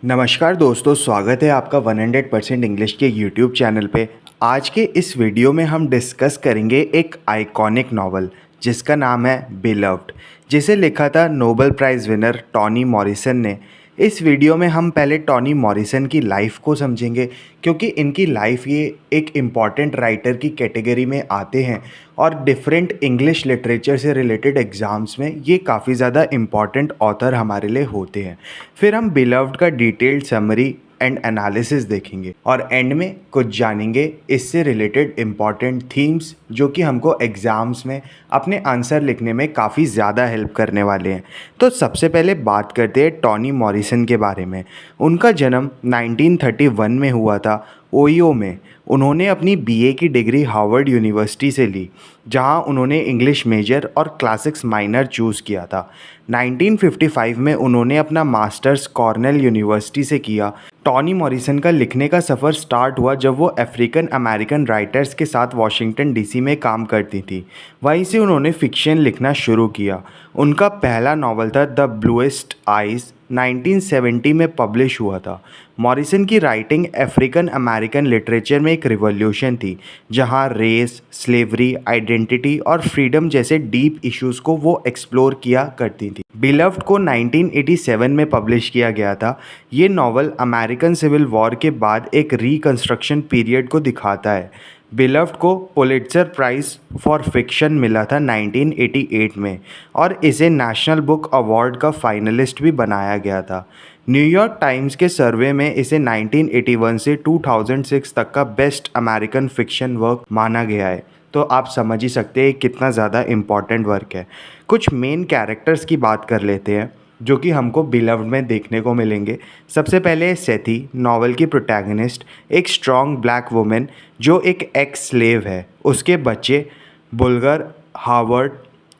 नमस्कार दोस्तों, स्वागत है आपका 100% इंग्लिश के यूट्यूब चैनल पे। आज के इस वीडियो में हम डिस्कस करेंगे एक आइकॉनिक नॉवल जिसका नाम है बिलव्ड, जिसे लिखा था Nobel prize winner Toni Morrison ने। इस वीडियो में हम पहले टॉनी मॉरिसन की लाइफ को समझेंगे, क्योंकि इनकी लाइफ ये एक इम्पॉर्टेंट राइटर की कैटेगरी में आते हैं और डिफरेंट इंग्लिश लिटरेचर से रिलेटेड एग्ज़ाम्स में ये काफ़ी ज़्यादा इम्पॉर्टेंट ऑथर हमारे लिए होते हैं। फिर हम बिलव्ड का डिटेल्ड समरी एंड एनालिसिस देखेंगे और एंड में कुछ जानेंगे इससे रिलेटेड इम्पॉर्टेंट थीम्स जो कि हमको एग्ज़ाम्स में अपने आंसर लिखने में काफ़ी ज़्यादा हेल्प करने वाले हैं। तो सबसे पहले बात करते हैं टॉनी मॉरिसन के बारे में। उनका जन्म 1931 में हुआ था, ओहियो में। उन्होंने अपनी बीए की डिग्री हार्वर्ड यूनिवर्सिटी से ली, जहां उन्होंने इंग्लिश मेजर और क्लासिक्स माइनर चूज़ किया था। 1955 में उन्होंने अपना मास्टर्स कॉर्नेल यूनिवर्सिटी से किया। टॉनी मॉरिसन का लिखने का सफ़र स्टार्ट हुआ जब वो अफ्रीकन अमेरिकन राइटर्स के साथ वाशिंगटन डीसी में काम करती थी। वहीं से उन्होंने फ़िक्शन लिखना शुरू किया। उनका पहला नावल था द ब्लूएस्ट आइज़, 1970 में पब्लिश हुआ था। मॉरिसन की राइटिंग अफ्रीकन अमेरिकन लिटरेचर में एक रिवॉल्यूशन थी, जहां रेस, स्लेवरी, आइडेंटिटी और फ्रीडम जैसे डीप इश्यूज़ को वो एक्सप्लोर किया करती थी। बिलव्ड को 1987 में पब्लिश किया गया था। ये नावल अमेरिकन सिविल वॉर के बाद एक रिकंस्ट्रक्शन पीरियड को दिखाता है। बिलव्ड को पुलिट्ज़र प्राइज़ फॉर फिक्शन मिला था 1988 में और इसे नेशनल बुक अवार्ड का फाइनलिस्ट भी बनाया गया था। न्यूयॉर्क टाइम्स के सर्वे में इसे 1981 से 2006 तक का बेस्ट अमेरिकन फिक्शन वर्क माना गया है। तो आप समझ ही सकते हैं कितना ज़्यादा इम्पॉर्टेंट वर्क है। कुछ मेन कैरेक्टर्स की बात कर लेते हैं जो कि हमको बिलव्ड में देखने को मिलेंगे। सबसे पहले सेथी, नावल की प्रोटैगनिस्ट, एक स्ट्रॉन्ग ब्लैक वुमेन जो एक एक्स स्लेव है। उसके बच्चे बुल्गर, हावर्ड,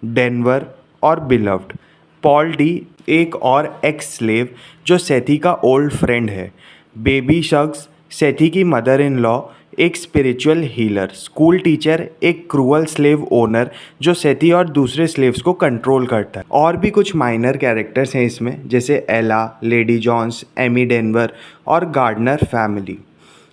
डेनवर और बिलव्ड। पॉल डी, एक और एक्स स्लेव जो सेथी का ओल्ड फ्रेंड है। बेबी शग्स, सेथी की मदर इन लॉ, एक स्पिरिचुअल हीलर। स्कूल टीचर, एक क्रूअल स्लेव ओनर जो सेथी और दूसरे स्लेव्स को कंट्रोल करता है। और भी कुछ माइनर कैरेक्टर्स हैं इसमें, जैसे एला, लेडी जॉन्स, एमी डेनवर और गार्डनर फैमिली।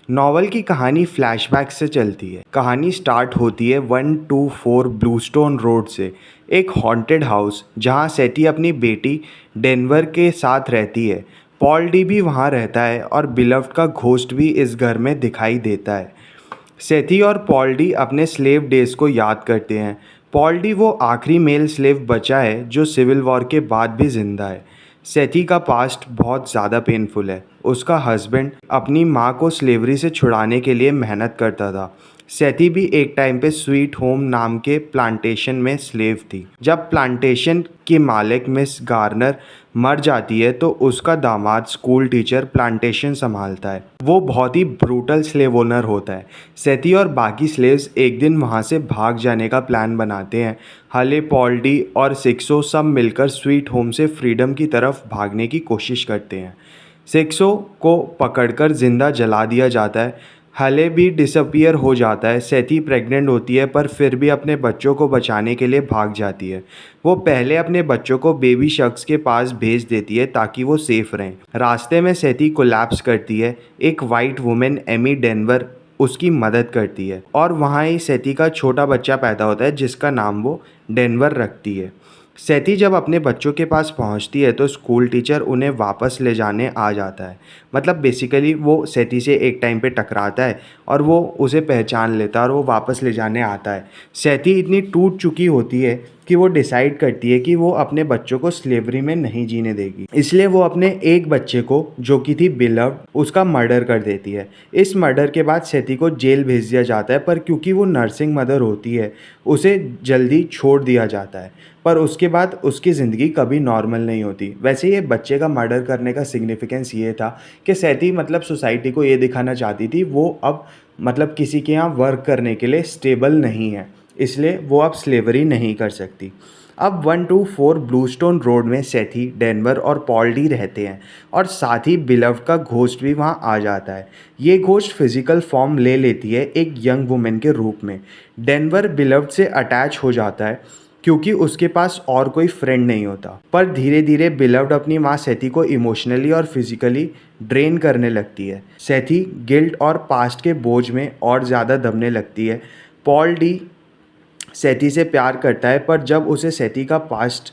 नॉवल की कहानी फ्लैशबैक से चलती है। कहानी स्टार्ट होती है 124 ब्लूस्टोन रोड से, एक हॉन्टेड हाउस जहां सेथी अपनी बेटी डेनवर के साथ रहती है। पॉल डी भी वहां रहता है और बिलव्ड का घोस्ट भी इस घर में दिखाई देता है। सेथी और पॉल डी अपने स्लेव डेज को याद करते हैं। पॉल डी वो आखिरी मेल स्लेव बचा है जो सिविल वॉर के बाद भी जिंदा है। सेथी का पास्ट बहुत ज़्यादा पेनफुल है। उसका हस्बैंड अपनी माँ को स्लेवरी से छुड़ाने के लिए मेहनत करता था। सेथी भी एक टाइम पे स्वीट होम नाम के प्लांटेशन में स्लेव थी। जब प्लांटेशन की मालिक मिस गार्नर मर जाती है तो उसका दामाद स्कूल टीचर प्लांटेशन संभालता है। वो बहुत ही ब्रूटल स्लेव ओनर होता है। सेथी और बाकी स्लेव्स एक दिन वहाँ से भाग जाने का प्लान बनाते हैं। हले, पॉल डी और सिक्सो सब मिलकर स्वीट होम से फ्रीडम की तरफ भागने की कोशिश करते हैं। सिक्सो को पकड़कर जिंदा जला दिया जाता है। हले भी डिसअपियर हो जाता है। सेथी प्रेग्नेंट होती है पर फिर भी अपने बच्चों को बचाने के लिए भाग जाती है। वो पहले अपने बच्चों को बेबी शख्स के पास भेज देती है ताकि वो सेफ रहें। रास्ते में सेथी कोलैप्स करती है। एक वाइट वुमेन, एमी डेनवर, उसकी मदद करती है और वहाँ ही सेथी का छोटा बच्चा पैदा होता है जिसका नाम वो डेनवर रखती है। सेथी जब अपने बच्चों के पास पहुंचती है तो स्कूल टीचर उन्हें वापस ले जाने आ जाता है। मतलब बेसिकली वो सेथी से एक टाइम पे टकराता है और वो उसे पहचान लेता है और वो वापस ले जाने आता है। सेथी इतनी टूट चुकी होती है कि वो डिसाइड करती है कि वो अपने बच्चों को स्लेवरी में नहीं जीने देगी। इसलिए वो अपने एक बच्चे को, जो कि थी बिलव्ड, उसका मर्डर कर देती है। इस मर्डर के बाद सेथी को जेल भेज दिया जाता है, पर क्योंकि वो नर्सिंग मदर होती है उसे जल्दी छोड़ दिया जाता है। पर उसके बाद उसकी ज़िंदगी कभी नॉर्मल नहीं होती। वैसे ये बच्चे का मर्डर करने का सिग्निफिकेंस ये था कि सेथी मतलब सोसाइटी को ये दिखाना चाहती थी वो अब मतलब किसी के यहाँ वर्क करने के लिए स्टेबल नहीं है, इसलिए वो अब स्लेवरी नहीं कर सकती। अब 124 ब्लूस्टोन रोड में सेथी, डेनवर और पॉल डी रहते हैं और साथ ही बिलव्ड का घोस्ट भी वहाँ आ जाता है। ये घोस्ट फिजिकल फॉर्म ले लेती है एक यंग वुमेन के रूप में। डेनवर बिलव्ड से अटैच हो जाता है क्योंकि उसके पास और कोई फ्रेंड नहीं होता। पर धीरे धीरे बिलव्ड अपनी माँ सेथी को इमोशनली और फिजिकली ड्रेन करने लगती है। सेथी गिल्ट और पास्ट के बोझ में और ज़्यादा दबने लगती है। पॉल डी सेथी से प्यार करता है, पर जब उसे सेथी का पास्ट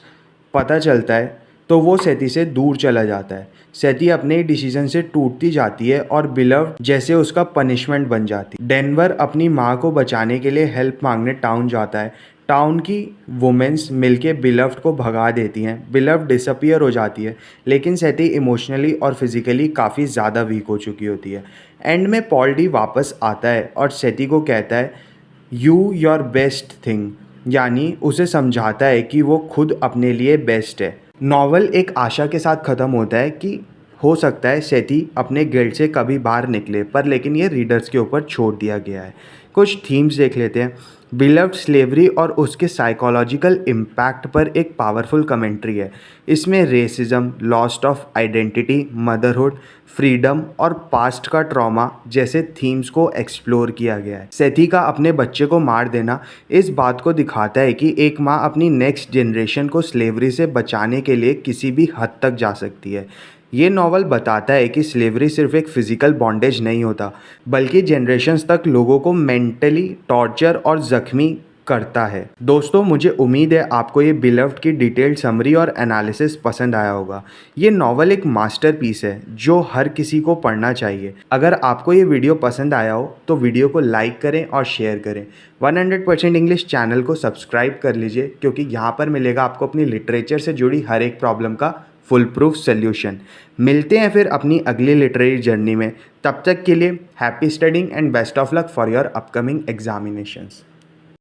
पता चलता है तो वो सेथी से दूर चला जाता है। सेथी अपने डिसीजन से टूटती जाती है और बिलव्ड जैसे उसका पनिशमेंट बन जाती है। डेनवर अपनी माँ को बचाने के लिए हेल्प मांगने टाउन जाता है। टाउन की वुमेन्स मिलके बिलव्ड को भगा देती हैं। बिलव्ड डिसअपियर हो जाती है, लेकिन सेथी इमोशनली और फिजिकली काफ़ी ज़्यादा वीक हो चुकी होती है। एंड में पॉल डी वापस आता है और सेथी को कहता है यू योर बेस्ट थिंग, यानी उसे समझाता है कि वो खुद अपने लिए बेस्ट है। नॉवल एक आशा के साथ ख़त्म होता है कि हो सकता है सेथी अपने गिल्ड से कभी बाहर निकले, पर लेकिन ये रीडर्स के ऊपर छोड़ दिया गया है। कुछ थीम्स देख लेते हैं। बिलव्ड स्लेवरी और उसके साइकोलॉजिकल इम्पैक्ट पर एक पावरफुल कमेंट्री है। इसमें racism, lost of identity, motherhood, freedom और पास्ट का ट्रॉमा जैसे थीम्स को एक्सप्लोर किया गया है। सेथी का अपने बच्चे को मार देना इस बात को दिखाता है कि एक माँ अपनी नेक्स्ट जनरेशन को स्लेवरी से बचाने के लिए किसी भी हद तक जा सकती है। ये नॉवल बताता है कि स्लेवरी सिर्फ एक फिजिकल बॉन्डेज नहीं होता, बल्कि जनरेशन्स तक लोगों को मेंटली टॉर्चर और ज़ख्मी करता है। दोस्तों, मुझे उम्मीद है आपको ये बिलव्ड की डिटेल्ड समरी और एनालिसिस पसंद आया होगा। ये नॉवल एक मास्टरपीस है जो हर किसी को पढ़ना चाहिए। अगर आपको ये वीडियो पसंद आया हो तो वीडियो को लाइक करें और शेयर करें। 100% इंग्लिश चैनल को सब्सक्राइब कर लीजिए, क्योंकि यहाँ पर मिलेगा आपको अपनी लिटरेचर से जुड़ी हर एक प्रॉब्लम का फुल प्रूफ सोल्यूशन। मिलते हैं फिर अपनी अगली लिटरेरी जर्नी में। तब तक के लिए happy studying and best of luck for your upcoming examinations.